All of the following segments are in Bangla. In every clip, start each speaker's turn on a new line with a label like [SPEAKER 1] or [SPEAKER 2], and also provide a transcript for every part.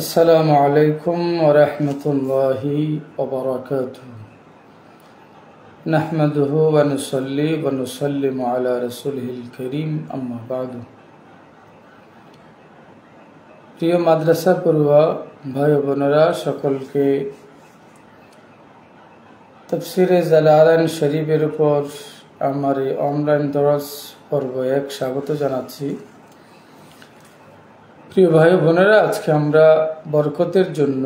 [SPEAKER 1] আসসালামু আলাইকুম ওয়া রাহমাতুল্লাহি ওয়া বারাকাতুহু। নাহমাদুহু ওয়া নুসাল্লি ওয়া নুসাল্লিমু আলা রাসূলিল কারীম, আম্মা বা'দু। প্রিয় মাদ্রাসা পড়ুয়া ভাই ও বোনেরা, সকলকে তাফসীরে জালালাইন শরীফের উপর আমার এই অনলাইন দরস পর্ব 1 স্বাগত জানাচ্ছি। প্রিয় ভাই ও বোনেরা, আজকে আমরা বরকতের জন্য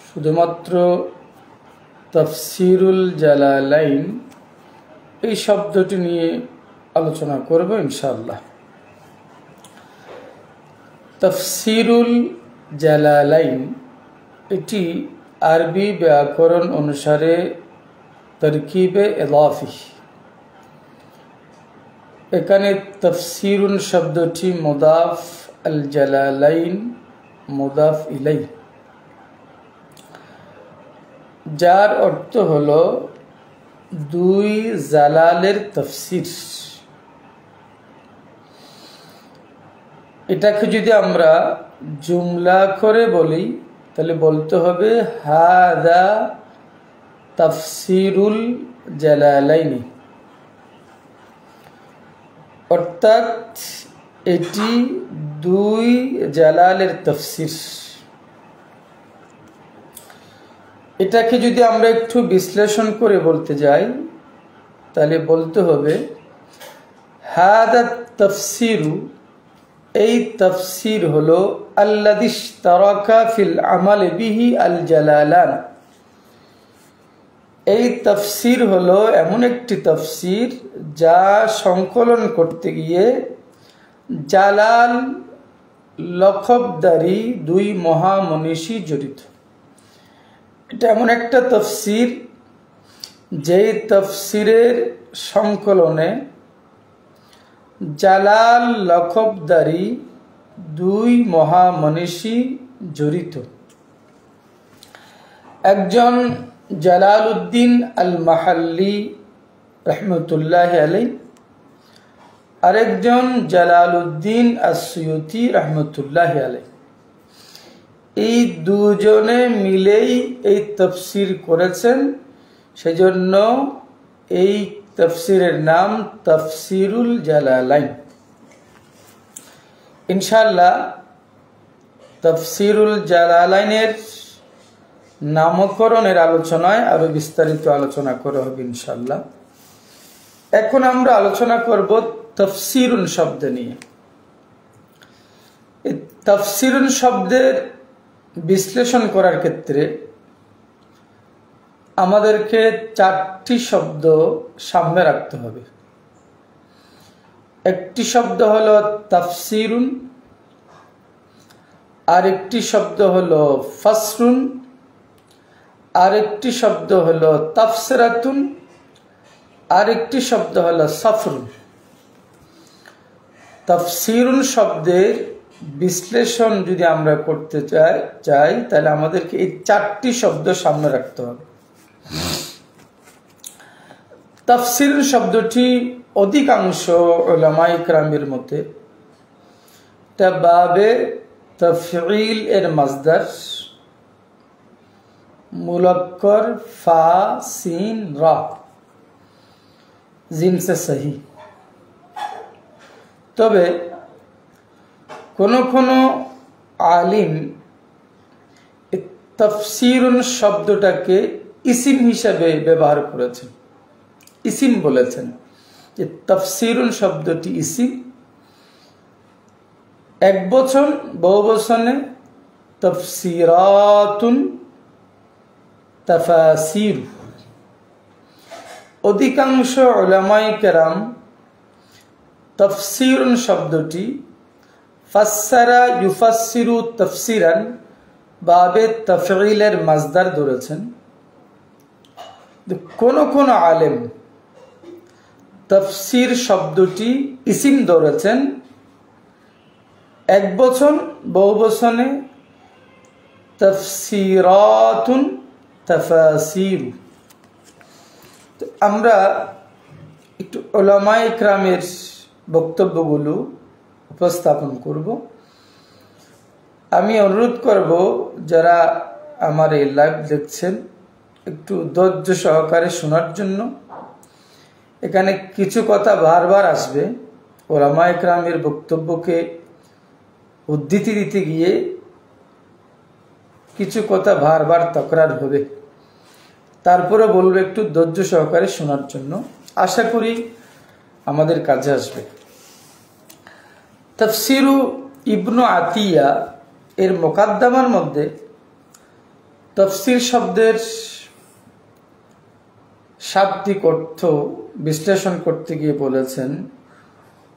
[SPEAKER 1] শুধুমাত্র তাফসীরুল জালালাইন এই শব্দটি নিয়ে আলোচনা করব ইনশাআল্লাহ। তাফসীরুল জালালাইন এটি আরবি ব্যাকরণ অনুসারে তরকিবে ইদাফি। এখানে তাফসীরুন শব্দটি মুদাফ আল জালালাইন মুদাফ ইলাই, যার অর্থ হলো দুই জালালের তাফসীর। এটাকে যদি আমরা জুমলা করে বলি তাহলে বলতে হবে হাদা তাফসীরুল জালালাইনি, অর্থাৎ এটি দুই জালালের তাফসীর। এটাকে যদি আমরা একটু বিশ্লেষণ করে বলতে যাই তাহলে বলতে হবে হাদা তাফসীরু, এই তাফসীর হলো আল্লাযী ইশতারাকা ফিল আমাল বিহি আল জালালান। এই তাফসীর হলো এমন একটি তাফসীর যা সংকলন করতে গিয়ে জালাল লকবদারি দুই মহামনীষী জড়িত। এটা এমন একটা তাফসীর যে তাফসীরের সংকলনে জালাল লকবদারি দুই মহামনীষী জড়িত। একজন জালালউদ্দিন আল মাহাল্লি রহমতুল্লাহ আলাইহি, আরেকজন জালালউদ্দিন আস-সুয়ুতি রহমতুল্লাহ আলাইহি। এই দুজনে মিলেই এই তাফসীর করেছেন, সেজন্য এই তাফসীরের নাম তাফসীরুল জালালাইন। ইনশাআল্লাহ তাফসীরুল জালালাইনের নামকরণের আলোচনায় আরো বিস্তারিত আলোচনা করা হবে ইনশাআল্লাহ। এখন আমরা আলোচনা করব তাফসীরুন শব্দ নিয়ে। এই তাফসীরুন শব্দের বিশ্লেষণ করার ক্ষেত্রে আমাদেরকে 4টি শব্দ সামনে রাখতে হবে। একটি শব্দ হলো তাফসীরুন, আরেকটি শব্দ হলো ফাসরুন, আরেকটি শব্দ হলো তাফসিরাতুন, আরেকটি শব্দ হলো সাফরুন। তাফসীরুন শব্দের বিশ্লেষণ যদি আমরা করতে চাই তাহলে আমাদেরকে এই 4টি শব্দ সামনে রাখতে হবে। তাফসীর শব্দটি অধিকাংশ উলামায়ে কেরামের মতে বাবে তাফঈল এর মাসদার মুলাক্কার ফা সিন রা জিনসে সহি। তবে কোন আলিম তাফসীরুন শব্দটাকে ইসিম হিসাবে ব্যবহার করেছেন, ইসিম বলেছেন যে তাফসীরুন শব্দটি ইসিম। একবচন বহুবচনে তাফসীরাতুন তাফাসীর। অধিকাংশ উলামায়ে কেরাম তাফসীরুন শব্দটি ফাসসারা ইউফাসসিরু তাফসীরান বাবে তাফঈলের মাসদার ধরেছেন। কোন আলেম তাফসীর শব্দটি ইসিম ধরেছেন, একবচন বহুবচনে তাফসীরাতুন তাফাসীর। আমরা একটু উলামায়ে কেরামের বক্তব্যগুলো উপস্থাপন করব। আমি অনুরোধ করব যারা আমার এই লাইভ দেখছেন একটু ধৈর্য সহকারে শোনার জন্য। এখানে কিছু কথা বারবার আসবে, ওলামা ইকরামের বক্তব্যকে উদ্ধৃতি দিতে গিয়ে কিছু কথা বারবার তকরার হবে। তারপরে বলবো একটু ধৈর্য সহকারে শোনার জন্য, আশা করি আমাদের কাজে আসবে। তাফসিরু ইবনু আতিয়া এর মুকাদ্দামার মধ্যে তাফসির শব্দের শাব্দিক অর্থ বিশ্লেষণ করতে গিয়ে বলেছেন,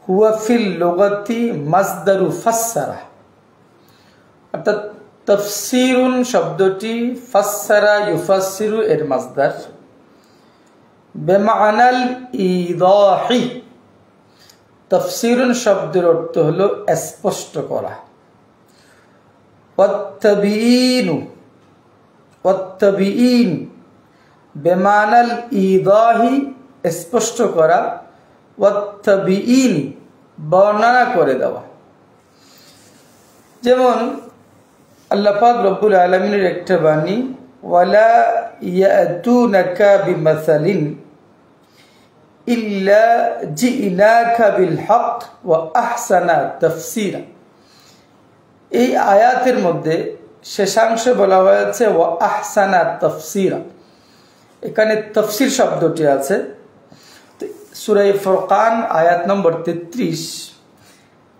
[SPEAKER 1] হুয়া ফিল লুগাতি মাসদারু ফাসসারা, অর্থাৎ তাফসিরুন শব্দটি ফাসসারা ইউফাসসিরু এর মাসদার, বেমানাল ইদাহি। তাফসিরুন শব্দের অর্থ হলো স্পষ্ট করা, ওয়াত্তাবিইন বেমানাল ইদাহি স্পষ্ট করা, ওয়াত্তাবিইন বর্ণনা করে দেওয়া। যেমন আল্লাহ পাক রব্বুল আলামিনের একটা বাণী, ওয়ালা ইয়াতুনাকা বিমাসালিন ইল্লা জিনাকা বিল হক ওয়া আহসানা তাফসীরা। এই আয়াতের মধ্যে শেষাংশে বলা হয়েছে ওয়া আহসানা তাফসীরা, এখানে তাফসীর শব্দটি আছে। সূরা ফুরকান আয়াত নম্বর 33।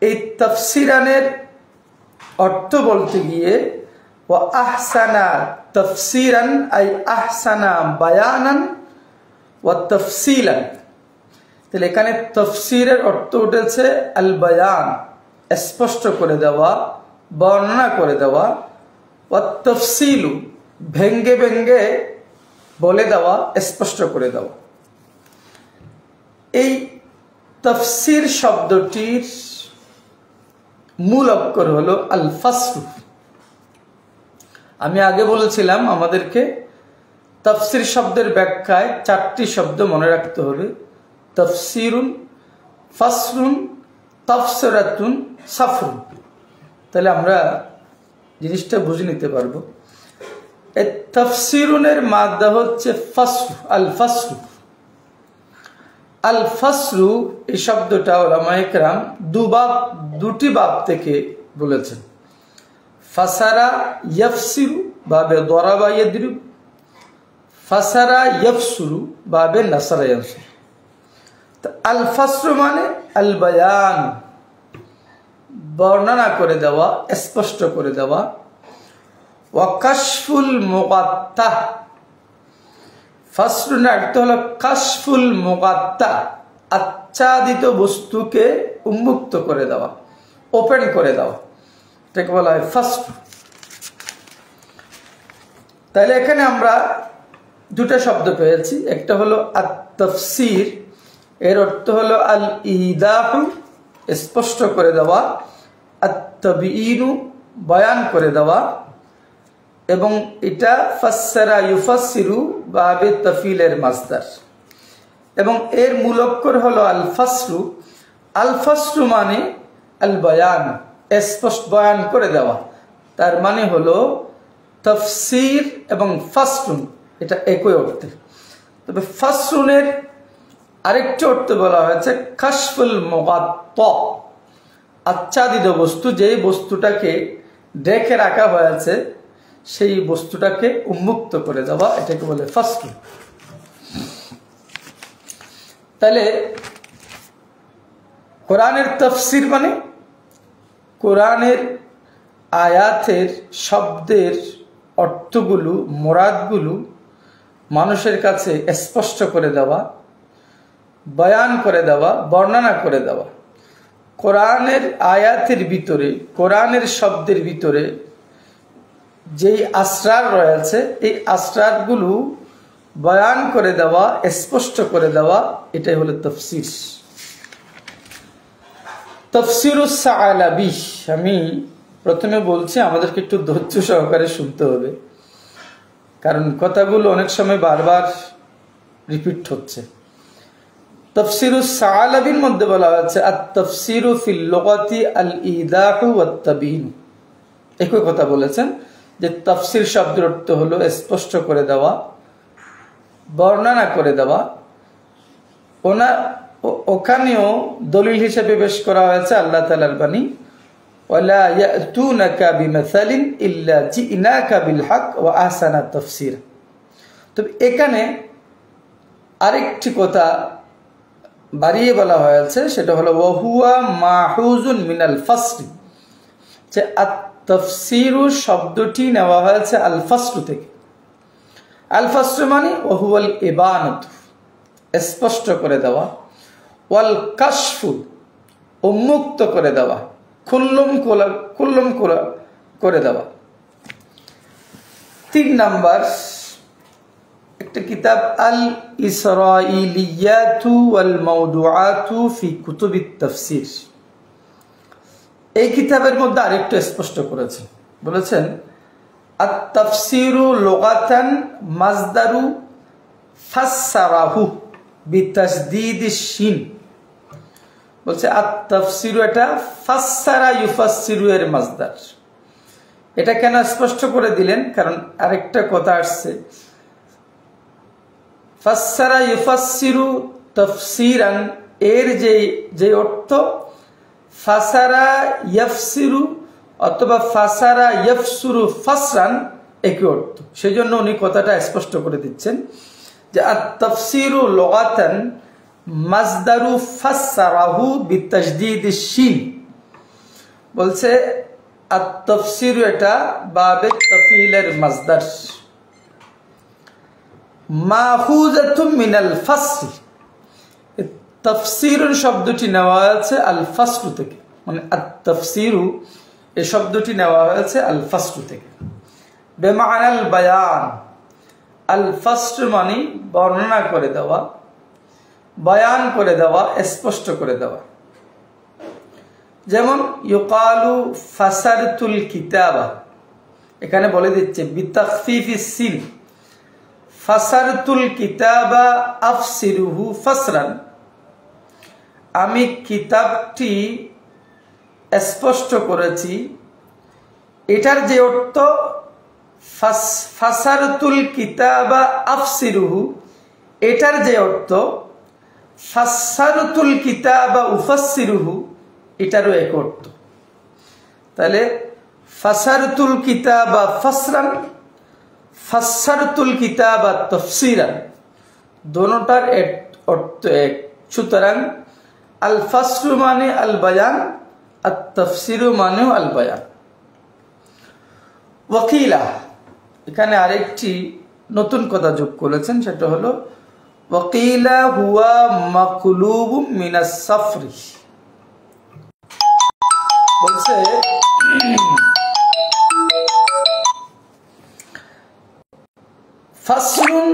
[SPEAKER 1] এই তাফসীরানের অর্থ বলতে গিয়ে ওয়া আহসানা তাফসীরান আই আহসানা বায়ানান ওয়া তাফসীলান, তাহলে এখানে তাফসীরের অর্থ উঠেছে আল বায়ান, স্পষ্ট করে দেওয়া, বর্ণনা করে দেওয়া, ওয়া তাফসীলু ভেঙ্গে ভেঙ্গে বলে দেওয়া, স্পষ্ট করে দেওয়া। এই তাফসীর শব্দটির মূল অক্ষর হলো আল ফাসলু। আমি আগে বলেছিলাম আমাদেরকে তাফসীর শব্দের ব্যাখ্যায় 4টি শব্দ মনে রাখতে হবে, তাফসীরুন, ফাসলুন, তাফসিরাতুন, সাফরুন। তাহলে আমরা জিনিসটা বুঝে নিতে পারবো। এই তাফসীরুনের মাদ্দা হচ্ছে ফাসলু, আল ফাসলু। আল ফাসলু এই শব্দটা উলামায়ে কেরাম দুটি বাব থেকে বলেছেন। ফাসারা ইয়াফসিরু বাবে দরাবা ইয়াদরিব, ফাসারা ইয়াফসুরু বাবে নাসারা ইয়ানসুর। তো আল ফাসলু মানে আল বায়ান, বর্ণনা করে দেওয়া, স্পষ্ট করে দেওয়া। ওয়া কাশফুল মুগাত্তা, ফাসলুন অর্থ হলো কাশফুল মুগাত্তা, আচ্ছাদিত বস্তুকে উন্মুক্ত করে দেওয়া, ওপেন করে দেওয়া, এটাকে বলা হয় ফাসল। তাহলে এখানে আমরা দুটো শব্দ পেয়েছি, একটা হলো আত-তাফসীর, এর অর্থ হলো আল ইদাহু, স্পষ্ট করে দেওয়া, আত-তাবয়ীনু বয়ান করে দেওয়া, এবং এটা ফাসসারা ইউফাসসিরু বাবে তাফিলের মাসদার, এবং এর মূল অক্ষর হলো আল ফাসলু। আল ফাসলু মানে আল বয়ান, স্পষ্ট বয়ান করে দেওয়া। তার মানে হলো তাফসীর এবং ফাসলুন এটা একই অর্থে। তবে ফাসলুনের আরেকটি অর্থ বলা হয়েছে কাশফুল মুগাত্তা, আচ্ছাদিত বস্তু, যেই বস্তুটাকে ঢেকে রাখা হয়েছে সেই বস্তুটাকে উন্মুক্ত করে দেওয়া, এটাকে বলে ফাসল। তাহলে কোরআনের তাফসীর মানে কোরআনের আয়াতের শব্দের অর্থগুলো, মুরাদগুলো মানুষের কাছে স্পষ্ট করে দেওয়া, বয়ান করে দেওয়া, বর্ণনা করে দেওয়া। কোরআনের আয়াতের ভিতরে, কোরআনের শব্দের ভিতরে যেই আসরার রয়েছে, এই আসরারগুলো বয়ান করে দেওয়া, স্পষ্ট করে দেওয়া, এটাই হলো তাফসীর। তাফসীরুস সাআলাবী, আমি প্রথমে বলছি আমাদেরকে একটু ধৈর্য সহকারে শুনতে হবে, কারণ কথাগুলো অনেক সময় বারবার রিপিট হচ্ছে। তাফসীরুস সাআলাবীর মধ্যে বলা হয়েছে আত-তাফসীরু ফিল লুগাতি আল ইদাহু ওয়াত তাবয়ীন। একই কথা বলেছেন যে তাফসির শব্দের অর্থ হলো স্পষ্ট করে দেওয়া, বর্ণনা করে দেওয়া। ওখানেও দলিল হিসেবে পেশ করা হয়েছে আল্লাহ তাআলার বাণী, ওয়ালা ইয়াতুনাকা বিমাসালিন ইল্লা জিনাকা বিল হক ওয়া আহসানা তাফসীর। তবে এখানে আরেকটি কথা বাড়িয়ে বলা হয়েছে, সেটা হলো ওয়াহুয়া মাহুজুন মিনাল ফাসল, যে আত-তাফসীরু শব্দটি নেওয়া হয়েছে আল ফাসল থেকে। আল ফাসল মানে ওয়াহুয়াল ইবানাত, স্পষ্ট করে দেওয়া, ওয়াল কাশফু, উন্মুক্ত করে দেওয়া, খুল্লম করে দেওয়া। 3 নাম্বার একটা কিতাব আল ইসরাইলিয়াতু ওয়াল মাওদুআতু ফি কুতুবিত তাফসীর। এই কিতাবের মধ্যে আরেকটু স্পষ্ট করেছেন, বলেছেন আত-তাফসীরু লুগাতান মাজদারু ফাসসারাহু বিতাসদীদিশ শিন। বলছে আত-তাফসীরু এটা ফাসসারা ইউফাসসিরু এর মাজদার। এটা কেন স্পষ্ট করে দিলেন? কারণ আরেকটা কথা আসছে, ফাসসারা ইউফাসসিরু তাফসীরান এর যে অর্থ ফাসারা ইয়াফসিরু অথবা ফাসারা ইয়াফসুরু ফাসরান একই অর্থ। সেই জন্য উনি কথাটা স্পষ্ট করে দিচ্ছেন যে আত-তাফসীরু লুগাতান মাজদারু ফাসসারাহু বিতাসদীদিশ শিন। বলছে আত-তাফসীরু এটা বাবে তাফঈলের মাজদার, মাহুজাতুম মিনাল ফাসল। তাফসীরুন শব্দটি নেওয়া হয়েছে আল ফাসল থেকে, মানে আত-তাফসীরু এই শব্দটি নেওয়া হয়েছে আল ফাসল থেকে। বেমানাল বায়ান, আল ফাসল মানে বর্ণনা করে দেওয়া, বয়ান করে দেওয়া, স্পষ্ট করে দেওয়া। যেমন ইউকালু ফাসারতুল কিতাবা, এখানে বলে দিচ্ছে বিতাখফিফিস সিন, ফাসারতুল কিতাবা আফসিরুহু ফাসরান, আমি কিতাবটি স্পষ্ট করেছি। এটার যে অর্থ ফাসারতুল কিতাবা আফসিরুহু, এটার যে অর্থ ফাসারতুল কিতাবা উফাসসিরুহু, এটারও এক অর্থ। তাহলে ফাসারতুল কিতাবা ফাসরান, ফাসসারতুল কিতাবা তাফসীরান, দোনোটার অর্থ এক। সুতরাং আল ফাসলু মানে আল বায়ান, আর তাফসীরু মানেও আল বায়ান। ওয়াকিলা, এখানে আরেকটি নতুন কথা যোগ করেছেন, সেটা হলো ওয়াকিলা হুয়া মাকলুবুম মিনাস সাফরি। বলছে ফাসরুন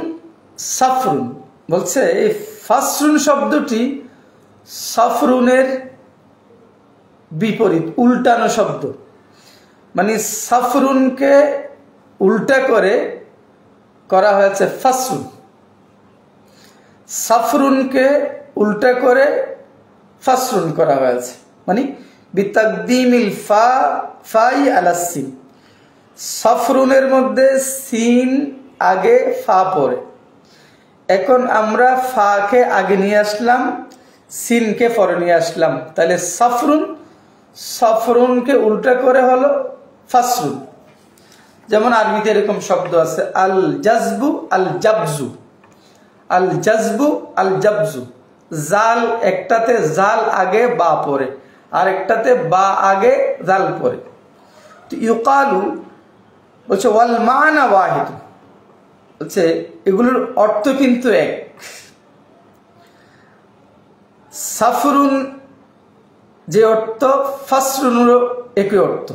[SPEAKER 1] সাফরুন, বলছে এই ফাসরুন শব্দটি সাফরুনের বিপরীত, উল্টানো শব্দ। মানে সাফরুনকে উল্টা করে করা হয়েছে ফাসরুন, সাফরুনকে উল্টা করে ফাসরুন করা হয়েছে। মানে বিতাকদিমিল ফাই আলাস সিন, সাফরুনের মধ্যে সিন আগে ফা পড়ে। এখন আমরা ফাকে আগে নিয়ে আসলাম, সিনকে পরে নিয়ে আসলাম, তাহলে সাফরুন, সাফরুনকে উল্টা করে হলো ফাসরুন। যেমন আরবিতে এরকম শব্দ আছে আল জাজবু আল জাবজু, আল জাজবু আল জাবজু। জাল, একটাতে জাল আগে বা পড়ে, আর একটাতে বা আগে জাল পড়ে। তো ইউকালু বলছে ওয়াল মানা ওয়াহিদ, বলছে এগুলোর অর্থ কিন্তু এক। সাফরুন যে অর্থ, ফাসরুনেরও একই অর্থ।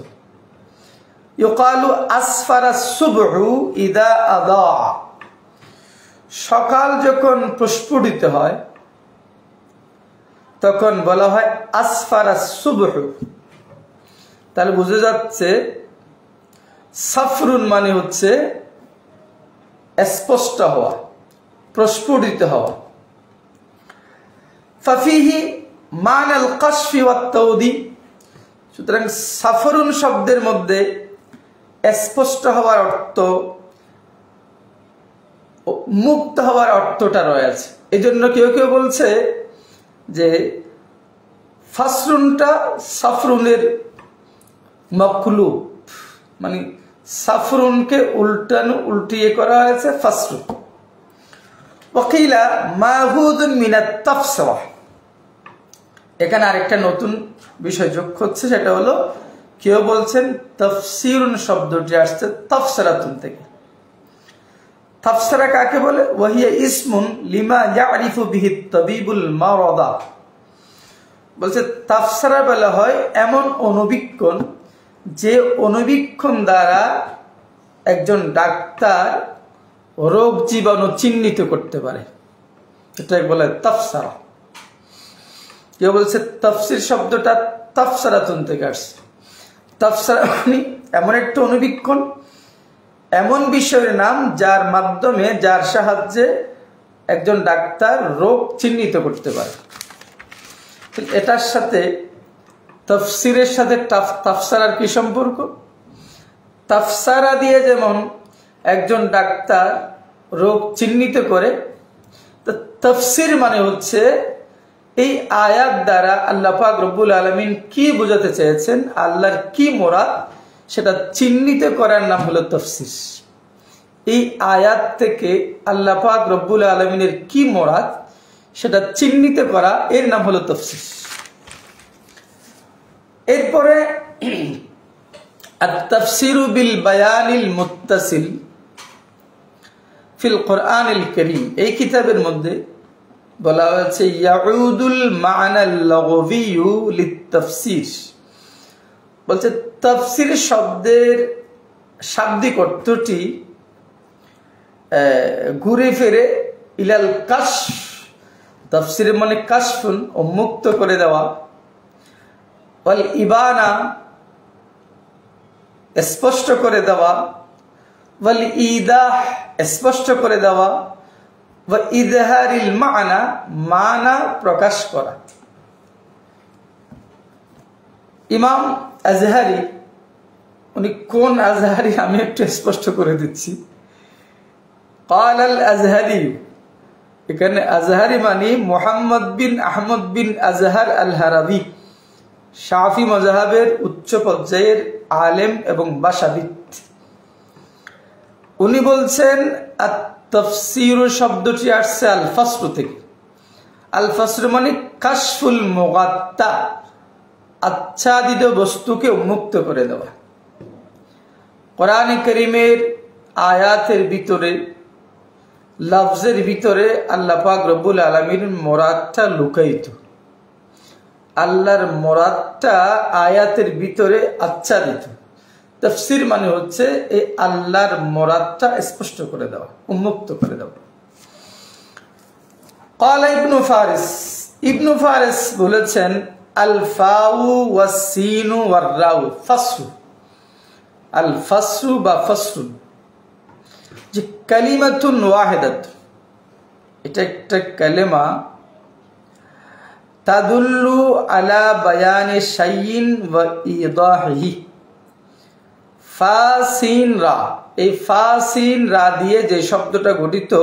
[SPEAKER 1] ইউকালু আসফারা সুবহু ইদা আদা, সকাল যখন প্রস্ফুটিত হয় তখন বলা হয় আসফারা সুবহু। তাহলে বুঝে যাচ্ছে সাফরুন মানে হচ্ছে স্পষ্ট হওয়া, প্রস্ফুটিত হওয়া। ফাফিহি মানাল কাশফি ওয়াত তাওদি, সুতরাং সাফরুন শব্দের মধ্যে স্পষ্ট হওয়ার অর্থ, মুক্ত হওয়ার অর্থটা রয়েছে। এই জন্য কেউ কেউ বলছে যে ফাসরুনটা সাফরুনের মকলুব, মানে সাফরুনকে উল্টিয়ে করা হয়েছে ফাসরুন। ওয়াকিলা মাহুদুন মিনাত তাফসিরা, এখানে আরেকটা নতুন বিষয় যোগ হচ্ছে, সেটা হলো কেউ বলছেন তাফসিরুন শব্দটি আসছে তাফসিরাতুন থেকে। তাফসিরা কাকে বলে? ওয়াহিয়া ইসমুন লিমা ইয়ারিফু বিহি তাবিবুল মারাদা। বলছে তাফসিরা বলা হয় এমন অনুবীক্ষণ, যে অনুবীক্ষণ দ্বারা একজন ডাক্তার রোগ জীবাণু চিহ্নিত করতে পারে, এটাকে বলে তাফসিরা। কেউ বলছে তাফসির শব্দটা তাফসিরাতুন থেকে আসছে। তাফসিরা মানে এমন একটা অনুবীক্ষণ, এমন বিষয়ের নাম যার মাধ্যমে, যার সাহায্যে একজন ডাক্তার রোগ চিহ্নিত করতে পারে। এটার সাথে তাফসিরের সাথে তাফসিরার কি সম্পর্ক? তাফসিরা দিয়ে যেমন একজন ডাক্তার রোগ চিহ্নিত করে, তো তাফসির মানে হচ্ছে এই আয়াত দ্বারা আল্লাহ পাক রব্বুল আলামিন কি বোঝাতে চেয়েছেন, আল্লাহর কি মুরাদ, সেটা চিহ্নিত করার নাম হলো তাফসির। এই আয়াত থেকে আল্লাহ পাক রব্বুল আলামিনের কি মুরাদ সেটা চিহ্নিত করা, এর নাম হলো তাফসির। এরপরে আত-তাফসিরু বিল বায়ানিল মুত্তাসিল ফিল কোরআনিল কারীম, এই কিতাবের মধ্যে বলা হয়েছে ইয়াউদুল মা'নাল লুগভিয়্যু লিত-তাফসির। বলছে তাফসির শব্দের শাব্দিক অর্থটি ঘুরে ফিরে ইলাল কাশফ, তাফসির মানে কাশফুন, উন্মুক্ত করে দেওয়া, ওয়াল ইবানা স্পষ্ট করে দেওয়া, ওয়াল ইদাহ স্পষ্ট করে দেওয়া, ওয়া ইযহারিল মা'না মানা প্রকাশ করা। ইমাম আজহারি, উনি কোন আজহারি আমি একটু স্পষ্ট করে দিচ্ছি। قال الازهري, এখানে আজহারি মানে মুহাম্মদ বিন আহমদ বিন আজহার আল হারাবি, শাফি মাযহাবের উচ্চ পর্যায়ের আলেম এবং ভাষাবিদ। উনি বলছেন আত-তাফসীর শব্দটি আসছে আল ফাসর থেকে। আল ফাসর মানে কাশফুল মুগাত্তা, আচ্ছাদিত বস্তুকে উন্মুক্ত করে দেওয়া। কোরআনে কারীমের আয়াতের ভিতরে, লফজের ভিতরে আল্লাহ পাক রব্বুল আলামিন মুরাদটা লুকায়িত। আল্লাহর মুরাদটা আয়াতের ভিতরে আচ্ছাদিত। তাফসীর মানে হচ্ছে এই আল্লাহর মুরাদটা স্পষ্ট করে দেওয়া, উন্মুক্ত করে দেওয়া। ক্বালা ইবনু ফারিস, ইবনু ফারিস বলেছেন আল ফাউ ওয়াস সিনু ওয়ার রাউ ফাসরু। আল ফাসরু বা ফাসরুন যে কালিমাতুন ওয়াহিদাত, এটা একটা কালেমা, তাদুল্লু আলা বায়ানি শাইইন ওয়া ইদাহিহি। ফা সিন রা, এই ফা সিন রা দিয়ে যে শব্দটা গঠিত,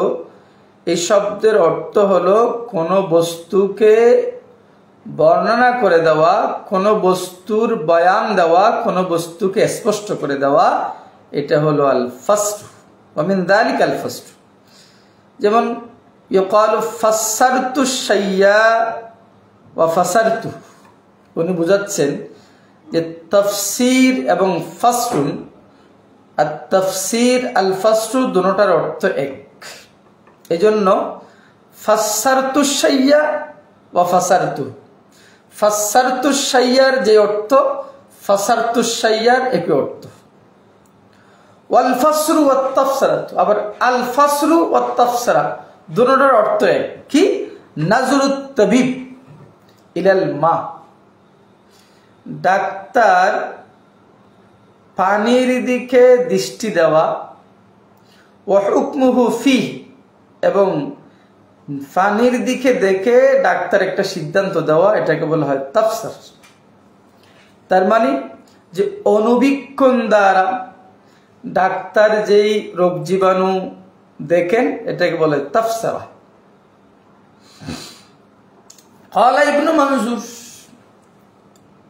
[SPEAKER 1] এই শব্দের অর্থ হলো কোনো বস্তুকে বর্ণনা করে দেওয়া, কোনো বস্তুর বয়ান দেওয়া, কোনো বস্তুকে স্পষ্ট করে দেওয়া, এটা হলো আল ফাসর। ওয়া মিন যালিকা আল ফাসর, যেমন ইউকালু ফাসসারতু শাইয়া ওয়া ফাসারতু। উনি বুঝাচ্ছেন যে তাফসীর এবং ফাসরুন, আর তাফসীর আল ফাসরু দুটোটার অর্থ এক। এজন্য ফাসসারতু শাইয়া ওয়া ফাসারতু, ফাসসারতু শাইয়ার যে অর্থ, ফাসারতু শাইয়ার একই অর্থ। ওয়াল ফাসরু ওয়াত তাফসিরাতু, আবার আল ফাসরু ওয়াত তাফসিরা দুটোটার অর্থ এক। কি? নাজরুত তাবিব ইলাল মা, ডাক্তার পানির দিকে দৃষ্টি দেওয়া, ওয়া হুকমুহু ফি, এবং পানির দিকে দেখে ডাক্তার একটা সিদ্ধান্ত দেওয়া, এটাকে বলা হয় তাফসীর। তার মানে যে অনুবীক্ষণ দ্বারা ডাক্তার যেই রোগ জীবাণু দেখেন এটাকে বলে তাফসিরা। ক্বালা ইবনু মনজুর,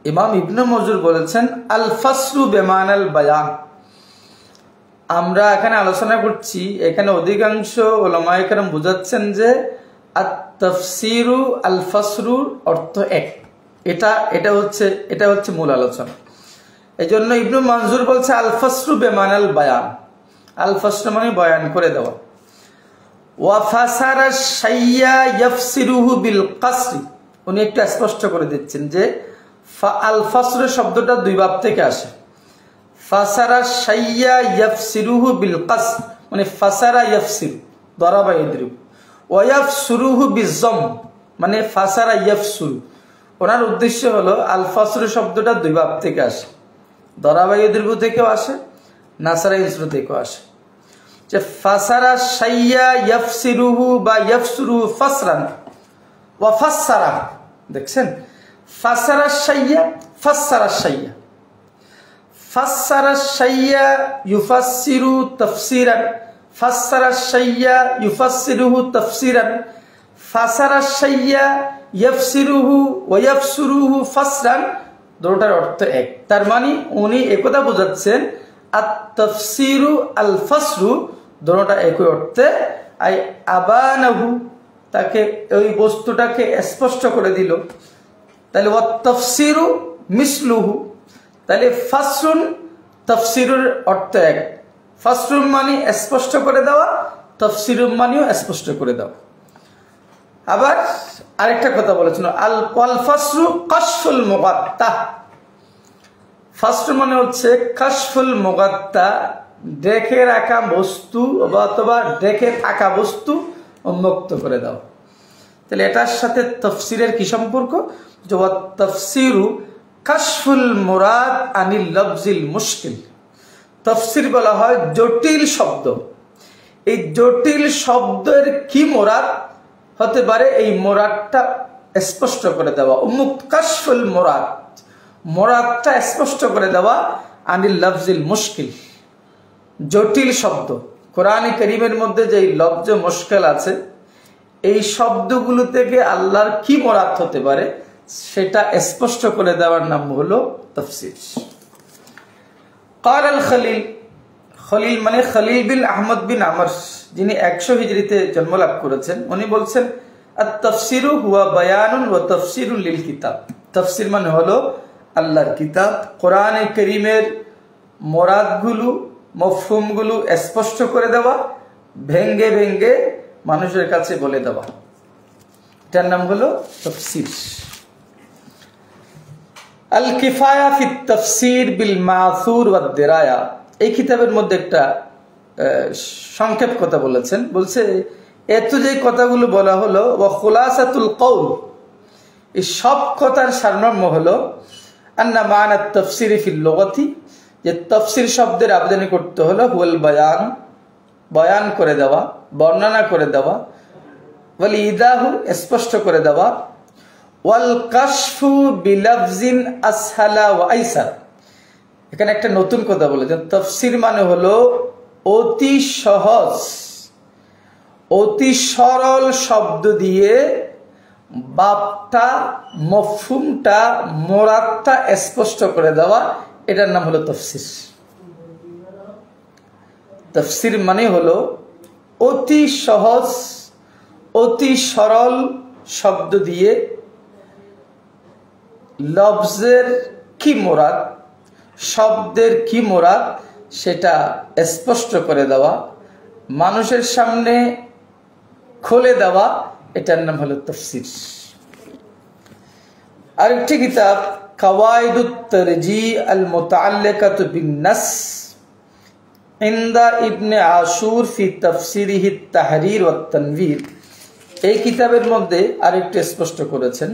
[SPEAKER 1] ইমাম ইবনু মনজুর বলেছেন আল ফাসলু বিমানাল বায়ান। আমরা এখানে আলোচনা করছি, এখানে অধিকাংশ উলামায়ে কেরাম বুঝাচ্ছেন যে আত-তাফসীরু আল ফাসলুর অর্থ এক। এটা হচ্ছে মূল আলোচনা। এজন্য ইবনু মনজুর বলছে আল ফাসলু বিমানাল বায়ান। আল ফাসলু মানে বয়ান করে দেওয়া। ওয়া ফাসারা শাইয়া ইয়াফসিরুহু বিল কাসরি, উনি একটু স্পষ্ট করে দিচ্ছেন যে আল ফাসলু শব্দটা দুই বাব থেকে আসে। ফাসারা শাইয়া ইয়াফসিরুহু বিল কাসর, মানে ফাসারা ইয়াফসিরু দরাবা ইয়াদরিবু, ওয়া ইয়াফসুরুহু বিযম মানে ফাসারা ইয়াফসুরু। ওনার উদ্দেশ্য হলো আল ফাসলু শব্দটা দুই বাব থেকে আসে, দরাবা ইয়াদরিবু থেকেও আসে, নাসারা ইয়াসরু থেকেও আসে। যে ফাসারা শাইয়া ইয়াফসিরুহু বা ইয়াফসুরুহু ফাসরান ওয়া ফাসসারা, দেখছেন ফাসারা শাইয়া ফাসসারা শাইয়া, ফাসসারা শাইয়া ইউফাসসিরু তাফসীরান, ফাসসারা শাইয়া ইউফাসসিরুহু তাফসীরান, ফাসারা শাইয়া ইয়াফসিরুহু ওয়া ইয়াফসুরুহু ফাসরান, দুটোর অর্থ এক। তার মানে উনি একথা বোঝাচ্ছেন আত-তাফসীরু আল ফাসলু দুটোটা একই অর্থে। আই আবানাহু, তাকে ওই বস্তুটাকে স্পষ্ট করে দিল। তাহলে ওয়া তাফসীরু মিসলুহু, তাহলে ফাসলুন তাফসীরুর অর্থ এক। ফাসলুন মানে স্পষ্ট করে দেওয়া, তাফসীরুন মানেও স্পষ্ট করে দেওয়া। আবার আরেকটা কথা বলেছিল আল ফাসলু কাশফুল মুগাত্তা। ফাসলু মানে হচ্ছে কাশফুল মুগাত্তা, ডেকে রাখা বস্তু অথবা ডেকে থাকা বস্তু উন্মুক্ত করে দাও। তাহলে এটার সাথে তাফসীরের কি সম্পর্ক? যে তাফসীরু কাশফুল মুরাদ আনিল লফজিল মুশকিল। তাফসীর বলা হয় জটিল শব্দ, এই জটিল শব্দের কি মুরাদ হতে পারে এই মুরাদটা স্পষ্ট করে দেওয়া। কাশফুল মুরাদ, মুরাদটা স্পষ্ট করে দেওয়া আনিল লফজিল মুশকিল, জটিল শব্দ। কোরআনে কারীমের মধ্যে যে লফজ মুশকিল আছে, এই শব্দগুলো থেকে আল্লাহর কি মুরাদ হতে পারে সেটা স্পষ্ট করে দেওয়ার নাম হলো তাফসীর। ক্বাল আল খলিল, খলিল মানে খলিল বিন আহমদ বিন আমর, যিনি 100 হিজরিতে জন্মলাভ করেছেন, উনি বলছেন আত-তাফসীরু হুয়া বায়ানুন ওয়া তাফসীরুন লিল কিতাব। তাফসীর মানে হলো আল্লাহর কিতাব, কোরআনে কারীমের মুরাদগুলো মফহুমগুলো স্পষ্ট করে দেওয়া, ভেঙ্গে ভেঙ্গে মানুষের কাছে বলে দেওয়া, এটার নাম হলো তাফসীর। আল কিফায়া ফিত তাফসীর বিল মাসুর ওয়াদ দিরায়া, এই কিতাবের মধ্যে একটা সংক্ষেপ কথা বলেছেন। বলছে এত যে কথাগুলো বলা হলো ওয়া খুলাসাতুল কওল, এই সব কথার সারমর্ম হলো আন্না মা'না তাফসীর ফিল লুগাতি, যে তাফসীর শব্দের আবেদন করতে হলো হুয়াল বায়ান, বয়ান করে দেওয়া, বর্ণনা করে দেওয়া, ওয়াল ইদাহু স্পষ্ট করে দেওয়া, ওয়াল কাশফু বিলফজিন আসহালা ওয়া আইসার। এখানে একটা নতুন কথা বলেছেন, তাফসীর মানে হলো অতি সহজ অতি সরল শব্দ দিয়ে বাপটা মফহুমটা মুরাদটা স্পষ্ট করে দেওয়া, এটার নাম হলো তাফসীর। তাফসীর মানে হলো অতি সহজ অতি সরল শব্দ দিয়ে লফজের কি মুরাদ, শব্দের কি মুরাদ সেটা স্পষ্ট করে দেওয়া, মানুষের সামনে খুলে দেওয়া, এটার নাম হলো তাফসীর। আরেকটি কিতাব কাওয়াইদুত তারজি আল মুতাআল্লিকাতু বিন নাস ইনদা ইবনে আশুর ফি তাফসীরিহি তাহরীর ওয়াত তানবীর, এই কিতাবের মধ্যে আরেকটু স্পষ্ট করেছেন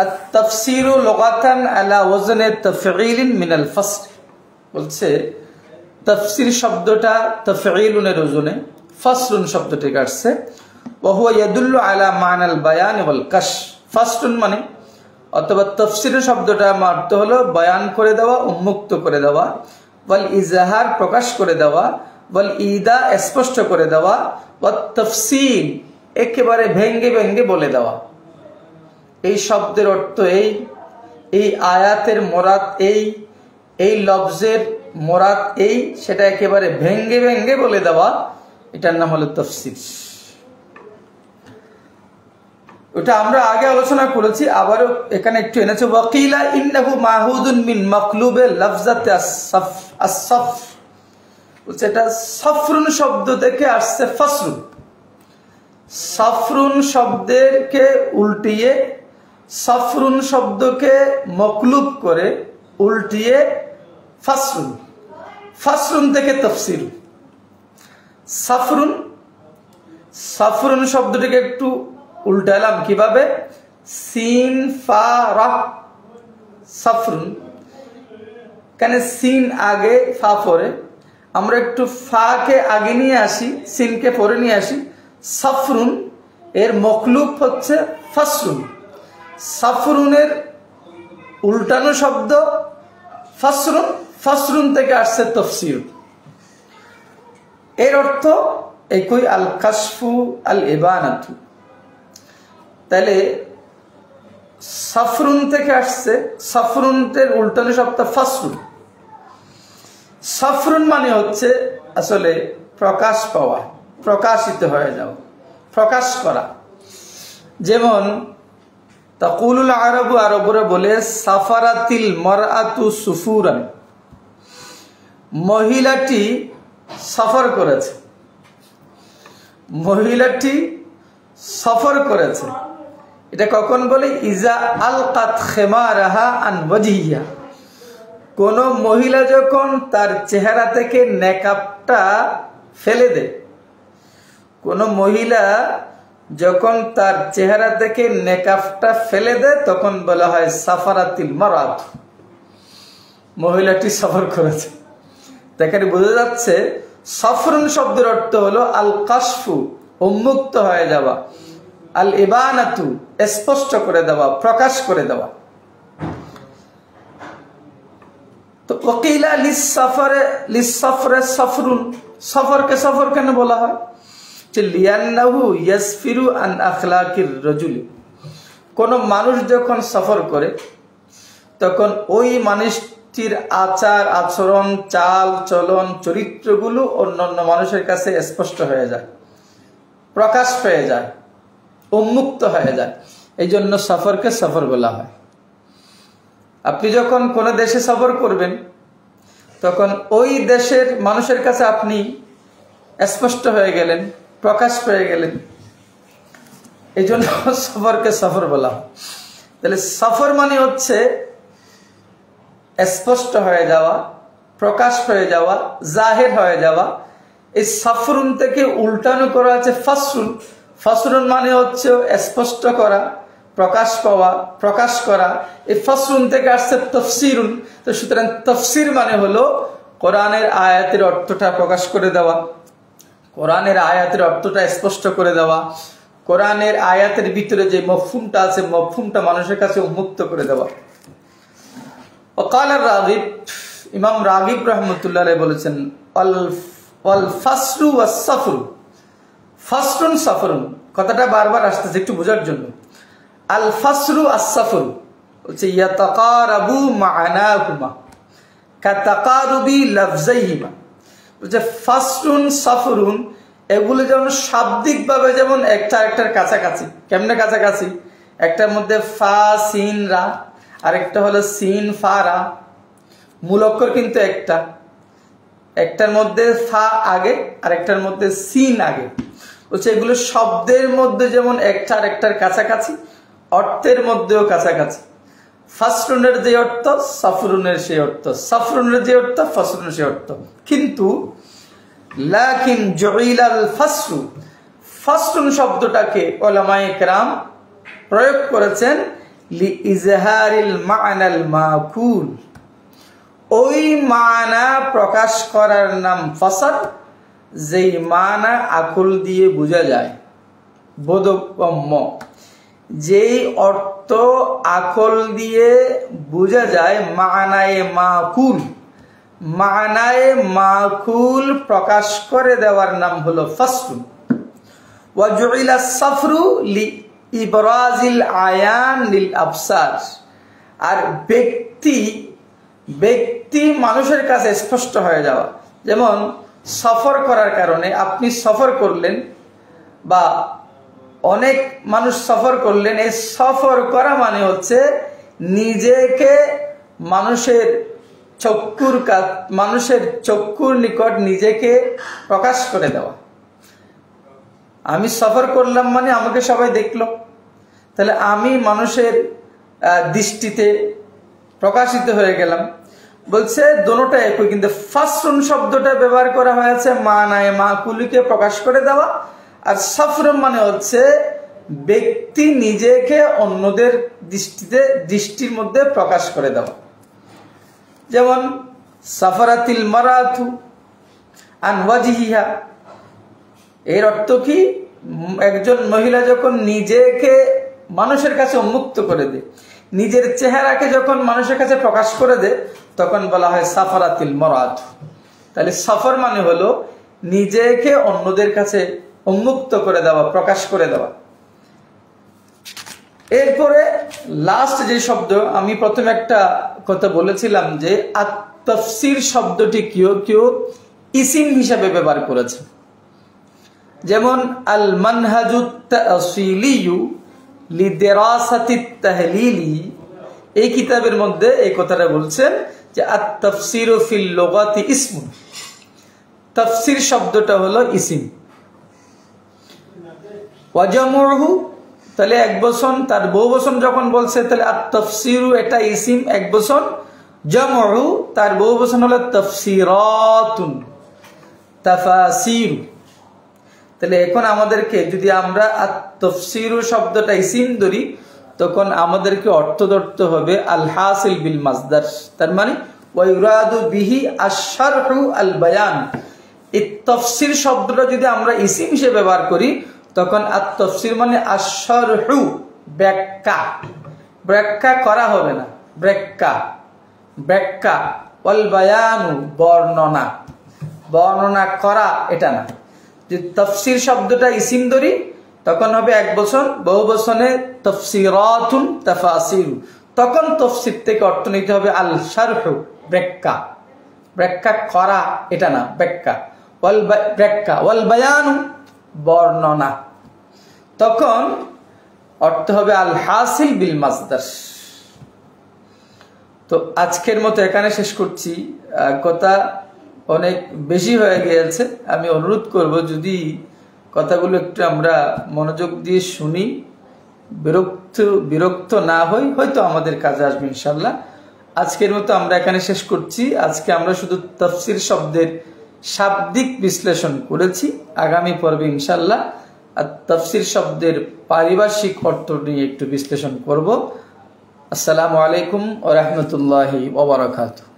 [SPEAKER 1] আত-তাফসীরু লুগাতান আলা ওয়াজনে তাফঈলিন মিনাল ফাসল। বলছে তাফসীর শব্দটা তাফঈলুনের ওজনে ফাসলুন শব্দ থেকে আসছে। ওয়া হুয়া ইয়াদুল্লু আলা মা'নাল বায়ান ওয়াল কাশফ। ফাসলুন মানে অথবা তাফসীর শব্দটা অর্থ হলো বয়ান করে দেওয়া, উন্মুক্ত করে দেওয়া, ওয়াল ইজহার প্রকাশ করে দেওয়া, ওয়াল ইদা স্পষ্ট করে দেওয়া, ওয়াত তাফসীল একেবারে ভেঙ্গে ভেঙ্গে বলে দেওয়া। এই শব্দের অর্থ এই আয়াতের মোরাদ এই লফজের মোরাদ সেটা একেবারে ভেঙ্গে ভেঙ্গে বলে দেওয়া, এটার নাম হলো তাফসীর। ওটা আমরা আগে আলোচনা করেছি, আবারও এখানে একটু এনেছে। ওয়াকিলা ইন্নাহু মাহুদুন মিন মাকলুবে লফজাতে আস-সফ, এটা সফরুন শব্দ থেকে আসছে ফাসরুন। সফরুন শব্দকে উল্টিয়ে, সফরুন শব্দকে মকলুব করে উল্টিয়ে ফাসরুন, ফাসরুন থেকে তাফসীর। সফরুন, সফরুন শব্দটিকে একটু উল্টালাম কিভাবে, সিন ফা রা সফরুন, কেন সিন আগে ফা পরে, আমরা একটু ফা কে আগে নিয়ে আসি, সিনকে পরে নিয়ে আসি। সফরুন এর মকলুব হচ্ছে ফাসরুন, সফরুনের উল্টানো শব্দ ফাসরুন, ফাসরুন থেকে আসছে তাফসীর। এর অর্থ একই, আল কাশফু আল ইবানাতু। তাহলে সফরুন থেকে আসছে, সফরুনের উল্টানো শব্দ ফাসরুন। সফরুন মানে হচ্ছে আসলে প্রকাশ পাওয়া, প্রকাশিত হয়ে যাওয়া, প্রকাশ করা। যেমন তাকুলুল আরবু, আরবরা বলে সাফারাতিল মারআতু সুফুরান, মহিলাটি সফর করেছে, মহিলাটি সফর করেছে। এটা কখন বলে, ইজা আলকাত খিমারাহা আন ওয়াজহিহা, কোন মহিলা যখন তার চেহারা থেকে নেকাবটা ফেলে দেয়, কোন মহিলা যখন তার চেহারা থেকে নেকাবটা ফেলে দেয় তখন বলা হয় সাফারাতিল মারাত, মহিলাটি সফর করেছে। এখানে বোঝা যাচ্ছে সফরুন শব্দের অর্থ হলো আল কাশফু, উন্মুক্ত হয়ে যাওয়া, আল ইবানাতু স্পষ্ট করে দেওয়া, প্রকাশ করে দেওয়া। তো ওয়াকিলা লিসসাফরে সফরুন, সফরকে সফর কেন বলা হয়, লিয়ান্নাহু ইয়াসফিরু আন আখলাকির রাজুলি, কোন মানুষ যখন সফর করে তখন ওই মানুষটির আচার আচরণ, চাল চলন, চরিত্রগুলো অন্যান্য মানুষের কাছে স্পষ্ট হয়ে যায়, প্রকাশ পেয়ে যায়, উন্মুক্ত হয়ে যায়। এই জন্য সফরকে সফর বলা হয়। আপনি যখন কোন দেশে সফর করবেন তখন ওই দেশের মানুষের কাছে আপনি স্পষ্ট হয়ে গেলেন, প্রকাশ পেয়ে গেলেন, এই জন্য সফরকে সফর বলা হয়। তাহলে সফর মানে হচ্ছে স্পষ্ট হয়ে যাওয়া, প্রকাশ পেয়ে যাওয়া, জাহির হয়ে যাওয়া। এই সফরুন থেকে উল্টানো করা আছে ফাসরুন, ফাসরুন মানে হচ্ছে স্পষ্ট করা, প্রকাশ পাওয়া, প্রকাশ করা। এই ফাসরুন থেকে আসছে তাফসীরুন। তো সুতরাং তাফসীর মানে হলো কোরআনের আয়াতের অর্থটা প্রকাশ করে দেওয়া, কোরআনের আয়াতের অর্থটা স্পষ্ট করে দেওয়া, কোরআনের আয়াতের ভিতরে যে মফহুমটা আছে মফহুমটা মানুষের কাছে উন্মুক্ত করে দেওয়া। ওয়াকাল রাগিব, ইমাম রাগিব রাহমাতুল্লাহ আলাইহি বলেছেন, ওয়াল ফাসরু ওয়াস সাফরু, ফাসরুন সাফরুন কথাটা বারবার আসতেছে একটু বোঝার জন্য। আল ফাসরু আস সাফরু বলছে ইয়াতাকারাবু মা'নাহুমা কাতাকারুবি লাফজাইহিমা, বলছে ফাসরুন সাফরুন এগুলো যেমন শাব্দিকভাবে যেমন একটা একটার কাছাকাছি। কেমনে কাছাকাছি? একটার মধ্যে ফা সিন রা, আরেকটা হলো সিন ফা রা, মূল অক্ষর কিন্তু একটা, একটার মধ্যে ফা আগে আরেকটার মধ্যে সিন আগে। বলছে এগুলো শব্দের মধ্যে যেমন একটা আরেকটার কাছাকাছি, অর্থের মধ্যেও কাছাকাছি। ফাসরুনের যে অর্থ সাফরুনের সেই অর্থ, সাফরুনের যে অর্থ ফাসরুনের সেই অর্থ। কিন্তু লাকিন জুইলাল ফাসরু, ফাসরুন শব্দটাকে উলামায়ে কেরাম প্রয়োগ করেছেন লি ইজহারিল মা'নাল মাকুল, ওই মানা প্রকাশ করার নাম ফাসর যেই মানা আকল দিয়ে বোঝা যায়, বোধগম্য, যেই অর্থ আকল দিয়ে বোঝা যায়, মানায়ে মাকুল, মানায়ে মাকুল প্রকাশ করে দেওয়ার নাম হলো ফাসলুন। ওয়া জুইলা সাফরু লি ইবরাজিল আয়ান লিল আবসার। আর ব্যক্তি মানুষের কাছে স্পষ্ট হয়ে যাওয়া, যেমন সফর করার কারণে আপনি সফর করলেন বা অনেক মানুষ সফর করলেন, এই সফর করা মানে হচ্ছে নিজেকে মানুষের চক্ষুর নিকট নিজেকে প্রকাশ করে দেওয়া। আমি সফর করলাম মানে আমাকে সবাই দেখলো, তাহলে আমি মানুষের দৃষ্টিতে প্রকাশিত হয়ে গেলাম। বলছে দোনোটা একই, কিন্তু ফাসরুন শব্দটা ব্যবহার করা হয়েছে মানায়ে মাকুলকে প্রকাশ করে দেওয়া, আর সফরুন মানে হচ্ছে ব্যক্তি নিজেকে অন্যদের দৃষ্টির মধ্যে প্রকাশ করে দেওয়া। যেমন সাফারাতিল মারাতু আন ওয়াজহিহা, এর অর্থ কি? একজন মহিলা যখন নিজেকে মানুষের কাছে উন্মুক্ত করে দেয়, নিজের চেহারাকে যখন মানুষের কাছে প্রকাশ করে দেয়, তখন বলা হয় সাফারাতিল মারাতু। তাহলে সফর মানে হলো নিজেকে অন্যদের কাছে উন্মুক্ত করে দেওয়া, প্রকাশ করে দেওয়া। এরপরে লাস্ট যে শব্দ, আমি প্রথমে একটা কথা বলেছিলাম যে আত-তাফসীর শব্দটি কেউ ইসিম হিসাবে ব্যবহার করেছে। যেমন আল মানহাজুত তাসিলিয়ু লিদিরাসাতিত তাহলিলি, এই কিতাবের মধ্যে এই কথাটা বলছেন যে আত-তাফসীরু ফিল লুগাতি ইসমুন, তাফসীর শব্দটা হলো ইসিম। ওয়া জামউহু, তাহলে এক বচন, তার বহু বচন যখন বলছে তাহলে আত-তাফসীরু এটা ইসিম এক বচন, জামউ তার বহু বচন হলো তাফসীরাতুন, তাফাসীর। তাহলে এখন আমাদেরকে যদি আমরা আত-তাফসীরু শব্দটা ইসিম ধরি, তখন আমাদেরকে অর্থ ধরতে হবে আল হাসিল বিল মাসদার, তার মানে ওয়া ইউরাদু বিহি আশ-শারহু আল বায়ান। এই তাফসীর শব্দটা যদি আমরা ইসিম হিসেবে ব্যবহার করি, তখন আত-তাফসীর মানে আশ-শারহু, ব্যাখ্যা করা হবে না, ব্যাখ্যা, ওয়াল বায়ানু বর্ণনা করা, এটা না। যদি তাফসীর শব্দটা ইসিম ধরি তখন হবে এক বচন, বহু বচনে তাফসীরাতুন তাফাসীর, তখন তাফসীর থেকে অর্থ নিতে হবে আল শারহু, ব্যাখ্যা করা, এটা না, ব্যাখ্যা। ওয়াল বায়ানু বর্ণনা, তখন অর্থ হবে আল হাসিল বিল মাসদার। তো আজকের মতো এখানে শেষ করছি, কথা অনেক বেশি হয়ে গিয়েছে। আমি অনুরোধ করব যদি কথাগুলো একটু আমরা মনোযোগ দিয়ে শুনি, বিরক্ত না হই, হয়তো আমাদের কাজে আসবে ইনশাল্লাহ। আজকের মতো আমরা এখানে শেষ করছি। আজকে আমরা শুধু তাফসীর শব্দের শাব্দিক বিশ্লেষণ করেছি। আগামী পর্বে ইনশাল্লাহ আর তাফসীর শব্দের পারিভাষিক অর্থ নিয়ে একটু বিশ্লেষণ করব। আসসালামু আলাইকুম ওয়া রাহমাতুল্লাহি ওয়া বারাকাতুহু।